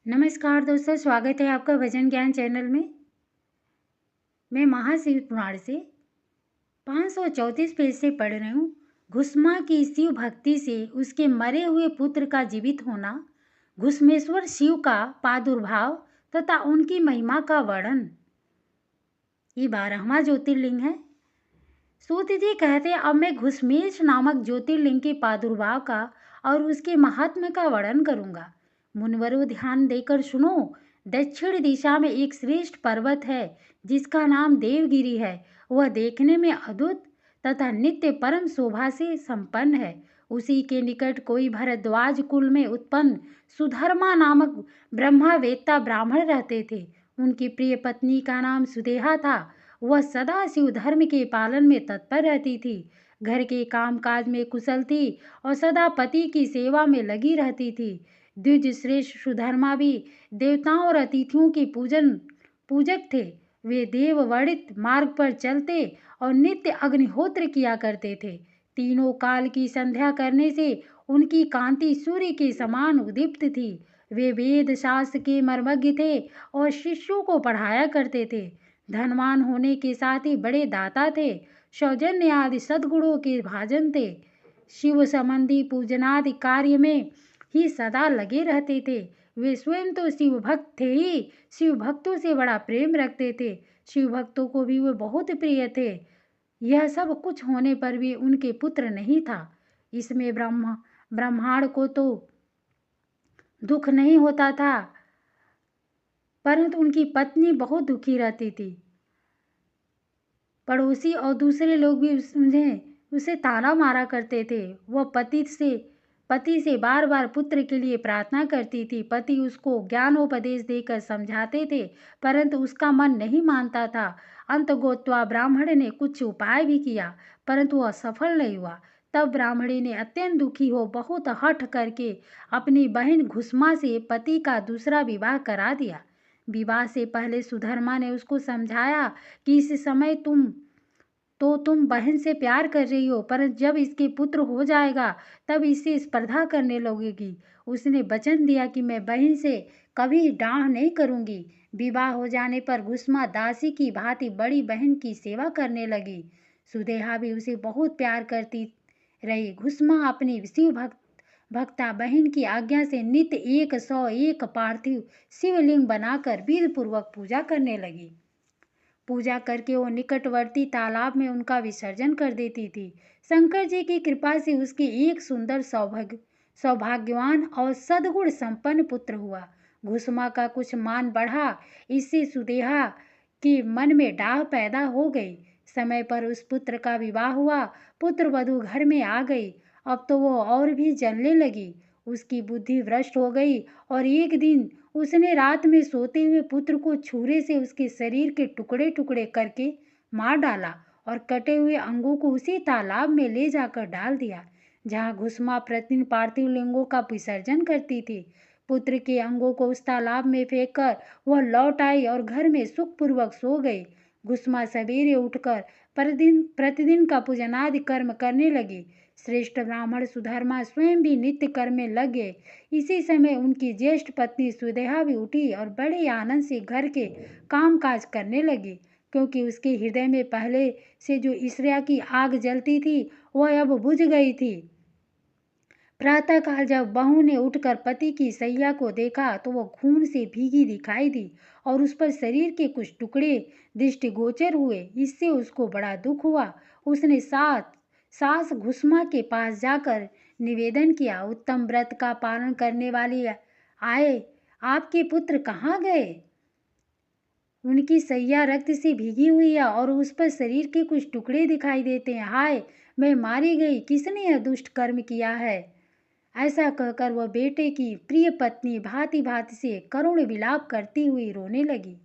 नमस्कार दोस्तों, स्वागत है आपका भजन ज्ञान चैनल में। मैं महाशिव पुराण से 534 पेज से पढ़ रही हूँ। घुस्मा की शिव भक्ति से उसके मरे हुए पुत्र का जीवित होना, घुस्मेश्वर शिव का प्रादुर्भाव तथा उनकी महिमा का वर्णन। ये 12वां ज्योतिर्लिंग है। सूत जी कहते, अब मैं घुस्मेश नामक ज्योतिर्लिंग के प्रादुर्भाव का और उसके महात्म्य का वर्णन करूंगा। मुनवरों, ध्यान देकर सुनो। दक्षिण दिशा में एक श्रेष्ठ पर्वत है जिसका नाम देवगिरी है। वह देखने में अद्भुत तथा नित्य परम शोभा से संपन्न है। उसी के निकट कोई भरद्वाज कुल में उत्पन्न सुधर्मा नामक ब्रह्मावेत्ता ब्राह्मण रहते थे। उनकी प्रिय पत्नी का नाम सुदेहा था। वह सदा शिव धर्म के पालन में तत्पर रहती थी, घर के कामकाज में कुशल थी और सदा पति की सेवा में लगी रहती थी। द्विज श्रेष्ठ सुधर्मा भी देवताओं और अतिथियों के पूजक थे। वे देव वर्णित मार्ग पर चलते और नित्य अग्निहोत्र किया करते थे। तीनों काल की संध्या करने से उनकी कांति सूर्य के समान उदीप्त थी। वे वेद शास्त्र के मर्मज्ञ थे और शिष्यों को पढ़ाया करते थे। धनवान होने के साथ ही बड़े दाता थे। सौजन्य आदि सद्गुणों के भाजन थे। शिव संबंधी पूजनादि कार्य में ही सदा लगे रहते थे। वे स्वयं तो शिव भक्त थे ही, शिव भक्तों से बड़ा प्रेम रखते थे। शिव भक्तों को भी वे बहुत प्रिय थे। यह सब कुछ होने पर भी उनके पुत्र नहीं था। इसमें ब्रह्मांड को तो दुख नहीं होता था, परंतु उनकी पत्नी बहुत दुखी रहती थी। पड़ोसी और दूसरे लोग भी उसे ताना मारा करते थे। वह पति से बार बार पुत्र के लिए प्रार्थना करती थी। पति उसको ज्ञानोपदेश देकर समझाते थे, परंतु उसका मन नहीं मानता था। अंतगोत्वा ब्राह्मण ने कुछ उपाय भी किया, परंतु वह सफल नहीं हुआ। तब ब्राह्मणी ने अत्यंत दुखी हो बहुत हठ करके अपनी बहन घुस्मा से पति का दूसरा विवाह करा दिया। विवाह से पहले सुधर्मा ने उसको समझाया कि इस समय तुम बहन से प्यार कर रही हो, पर जब इसके पुत्र हो जाएगा तब इससे स्पर्धा करने लगेगी। उसने वचन दिया कि मैं बहन से कभी डाह नहीं करूंगी। विवाह हो जाने पर घुस्मा दासी की भांति बड़ी बहन की सेवा करने लगी। सुदेहा भी उसे बहुत प्यार करती रही। घुस्मा अपनी शिव भक्ता बहन की आज्ञा से नित्य 101 पार्थिव शिवलिंग बनाकर विधि पूर्वक पूजा करने लगी। पूजा करके वो निकटवर्ती तालाब में उनका विसर्जन कर देती थी। शंकर जी की कृपा से उसके एक सुंदर सौभाग्यवान और सद्गुण संपन्न पुत्र हुआ। घुस्मा का कुछ मान बढ़ा, इससे सुदेहा के मन में डाह पैदा हो गई। समय पर उस पुत्र का विवाह हुआ। पुत्र वधू घर में आ गई। अब तो वो और भी जलने लगी। उसकी बुद्धि भ्रष्ट हो गई और एक दिन उसने रात में सोते हुए पुत्र को छुरे से उसके शरीर के टुकड़े टुकड़े करके मार डाला और कटे हुए अंगों को उसी तालाब में ले जाकर डाल दिया जहाँ घुस्मा प्रतिदिन पार्थिव लिंगों का विसर्जन करती थी। पुत्र के अंगों को उस तालाब में फेंककर वह लौट आई और घर में सुखपूर्वक सो गई। घुस्मा सवेरे उठकर प्रतिदिन का पूजनादि कर्म करने लगी। श्रेष्ठ ब्राह्मण सुधर्मा स्वयं भी नित्य कर्म में लग गए। इसी समय उनकी ज्येष्ठ पत्नी सुदेहा भी उठी और बड़े आनंद से घर के कामकाज करने लगी, क्योंकि उसके हृदय में पहले से जो ईर्ष्या की आग जलती थी वह अब बुझ गई थी। प्रातःकाल जब बहू ने उठकर पति की सैया को देखा तो वह खून से भीगी दिखाई दी और उस पर शरीर के कुछ टुकड़े दृष्टिगोचर हुए। इससे उसको बड़ा दुख हुआ। उसने सास घुस्मा के पास जाकर निवेदन किया, उत्तम व्रत का पालन करने वाली आए, आपके पुत्र कहाँ गए? उनकी सैया रक्त से भीगी हुई है और उस पर शरीर के कुछ टुकड़े दिखाई देते हैं। हाय, मैं मारी गई, किसने यह दुष्ट कर्म किया है? ऐसा कहकर वह बेटे की प्रिय पत्नी भांति भांति से करुण विलाप करती हुई रोने लगी।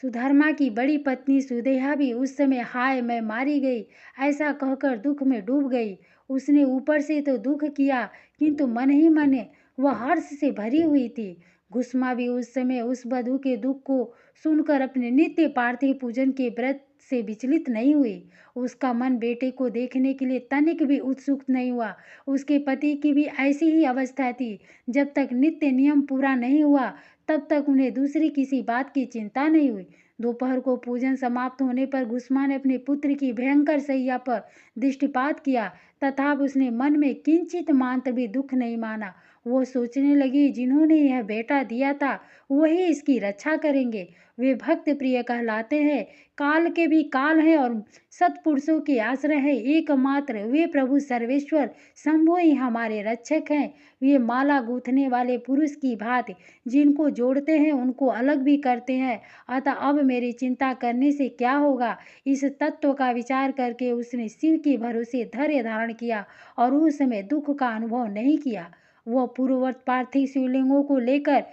सुधर्मा की बड़ी पत्नी सुदेहा भी उस समय हाय मैं मारी गई ऐसा कहकर दुख में डूब गई। उसने ऊपर से तो दुख किया, किंतु मन ही मन वह हर्ष से भरी हुई थी। घुस्मा भी उस समय उस वधू के दुख को सुनकर अपने नित्य पार्थिव पूजन के व्रत से विचलित नहीं हुई। उसका मन बेटे को देखने के लिए तनिक भी उत्सुक नहीं हुआ। उसके पति की भी ऐसी ही अवस्था थी। जब तक नित्य नियम पूरा नहीं हुआ तब तक उन्हें दूसरी किसी बात की चिंता नहीं हुई। दोपहर को पूजन समाप्त होने पर घुस्मा ने अपने पुत्र की भयंकर सैया पर दृष्टिपात किया, तथापि उसने मन में किंचित मात्र भी दुख नहीं माना। वो सोचने लगी, जिन्होंने यह बेटा दिया था वही इसकी रक्षा करेंगे। वे भक्त प्रिय कहलाते हैं, काल के भी काल हैं और सत्पुरुषों के आश्रय है एकमात्र। वे प्रभु सर्वेश्वर शंभु ही हमारे रक्षक हैं। वे माला गूंथने वाले पुरुष की भांति जिनको जोड़ते हैं उनको अलग भी करते हैं। अतः अब मेरी चिंता करने से क्या होगा। इस तत्व का विचार करके उसने शिव के भरोसे धैर्य धारण किया और उस समय दुख का अनुभव नहीं किया। वह पूर्ववत पार्थिव शिवलिंगों को लेकर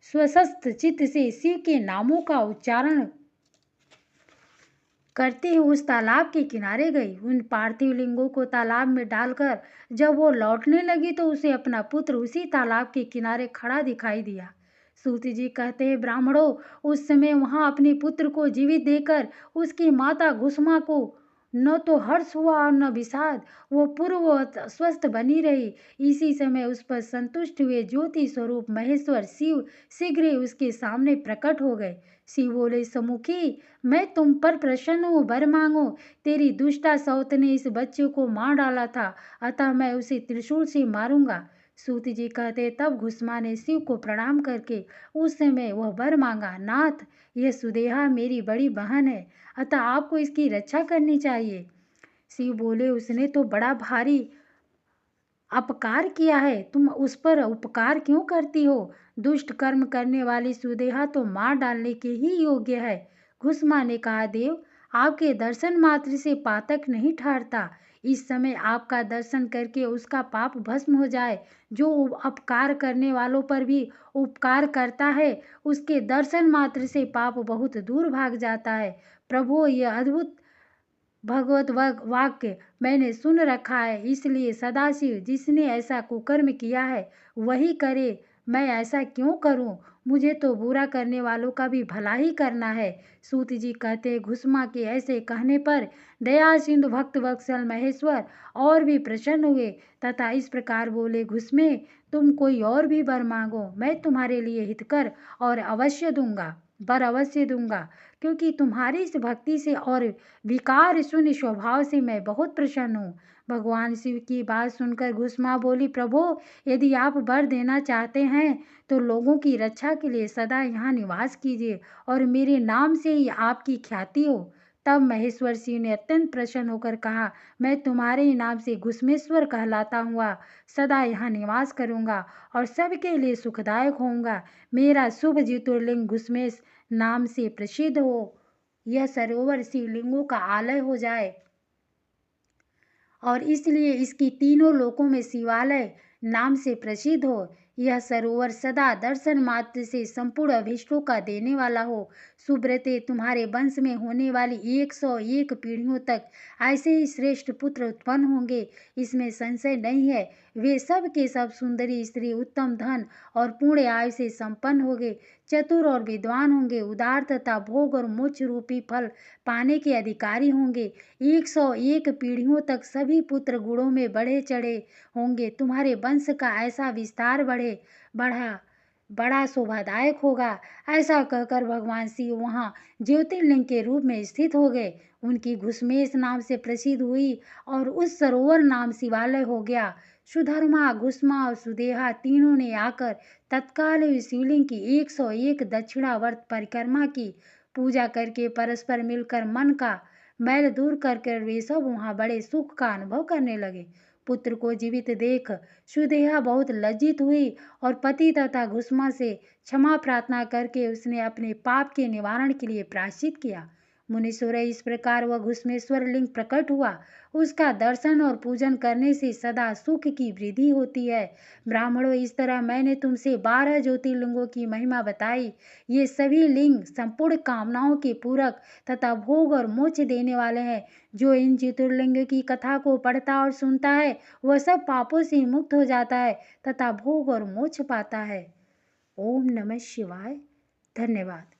स्वस्थ चित्त से शिव के नामों का उच्चारण करते हुए उस तालाब के किनारे गई। उन पार्थिव लिंगों को तालाब में डालकर जब वो लौटने लगी तो उसे अपना पुत्र उसी तालाब के किनारे खड़ा दिखाई दिया। सूत जी कहते हैं, ब्राह्मणों, उस समय वहां अपने पुत्र को जीवित देकर उसकी माता घुस्मा को न तो हर्ष हुआ और न विषाद। वो पूर्ववत स्वस्थ बनी रही। इसी समय उस पर संतुष्ट हुए ज्योति स्वरूप महेश्वर शिव शीघ्र ही उसके सामने प्रकट हो गए। शिव बोले, समुखी, मैं तुम पर प्रसन्न हूँ, वर मांगो। तेरी दुष्टा सौत ने इस बच्चे को मार डाला था, अतः मैं उसे त्रिशूल से मारूंगा। सूत जी कहते, तब घुस्मा ने शिव को प्रणाम करके उस समय वह वर मांगा, नाथ, यह सुदेहा मेरी बड़ी बहन है, अतः आपको इसकी रक्षा करनी चाहिए। शिव बोले, उसने तो बड़ा भारी अपकार किया है, तुम उस पर उपकार क्यों करती हो। दुष्ट कर्म करने वाली सुदेहा तो मार डालने के ही योग्य है। घुस्मा ने कहा, देव, आपके दर्शन मात्र से पातक नहीं ठहरता। इस समय आपका दर्शन करके उसका पाप भस्म हो जाए। जो अपकार करने वालों पर भी उपकार करता है उसके दर्शन मात्र से पाप बहुत दूर भाग जाता है। प्रभु, यह अद्भुत भगवत वाक्य मैंने सुन रखा है, इसलिए सदाशिव जिसने ऐसा कुकर्म किया है वही करे। मैं ऐसा क्यों करूं। मुझे तो बुरा करने वालों का भी भला ही करना है। सूत जी कहते, घुस्मा के ऐसे कहने पर दया सिंधु भक्त वत्सल महेश्वर और भी प्रसन्न हुए तथा इस प्रकार बोले, घुस्मे, तुम कोई और भी वर मांगो, मैं तुम्हारे लिए हितकर और अवश्य दूंगा, वर अवश्य दूंगा, क्योंकि तुम्हारी इस भक्ति से और विकार शून्य स्वभाव से मैं बहुत प्रसन्न हूँ। भगवान शिव की बात सुनकर घुस्मा बोली, प्रभु, यदि आप वर देना चाहते हैं तो लोगों की रक्षा के लिए सदा यहाँ निवास कीजिए और मेरे नाम से ही आपकी ख्याति हो। तब महेश्वर शिव ने अत्यंत प्रसन्न होकर कहा, मैं तुम्हारे ही नाम से घुस्मेश्वर कहलाता हुआ सदा यहाँ निवास करूँगा और सबके लिए सुखदायक होऊंगा। मेरा शुभ ज्योतिर्लिंग घुस्मेश नाम से प्रसिद्ध हो, यह सरोवर शिवलिंगों का आलय हो जाए और इसलिए इसकी तीनों लोकों में शिवालय नाम से प्रसिद्ध हो। यह सरोवर सदा दर्शन मात्र से संपूर्ण अभीष्टों का देने वाला हो। सुब्रते, तुम्हारे वंश में होने वाली 101 पीढ़ियों तक ऐसे ही श्रेष्ठ पुत्र उत्पन्न होंगे, इसमें संशय नहीं है। वे सब के सब सुंदरी स्त्री, उत्तम धन और पूर्ण आयु से संपन्न होंगे, चतुर और विद्वान होंगे, उदार तथा भोग और मोक्ष रूपी फल पाने के अधिकारी होंगे। 101 पीढ़ियों तक सभी पुत्र गुणों में बढ़े चढ़े होंगे। तुम्हारे वंश का ऐसा विस्तार बड़ा शोभादायक होगा। ऐसा कहकर भगवान शिव वहाँ ज्योतिर्लिंग के रूप में स्थित हो गए। उनकी घुस्मेश नाम से प्रसिद्ध हुई और उस सरोवर नाम शिवालय हो गया। सुधर्मा, घुस्मा और सुदेहा तीनों ने आकर तत्काल शिवलिंग की 101 दक्षिणावर्त परिक्रमा की। पूजा करके परस्पर मिलकर मन का मैल दूर कर वे सब वहाँ बड़े सुख का अनुभव करने लगे। पुत्र को जीवित देख सुदेहा बहुत लज्जित हुई और पति तथा घुस्मा से क्षमा प्रार्थना करके उसने अपने पाप के निवारण के लिए प्रायश्चित किया। मुनीश्वर, इस प्रकार वह घुस्मेश्वर लिंग प्रकट हुआ। उसका दर्शन और पूजन करने से सदा सुख की वृद्धि होती है। ब्राह्मणों, इस तरह मैंने तुमसे 12 ज्योतिर्लिंगों की महिमा बताई। ये सभी लिंग संपूर्ण कामनाओं के पूरक तथा भोग और मोक्ष देने वाले हैं। जो इन ज्योतिर्लिंग की कथा को पढ़ता और सुनता है वह सब पापों से मुक्त हो जाता है तथा भोग और मोक्ष पाता है। ओम नमः शिवाय। धन्यवाद।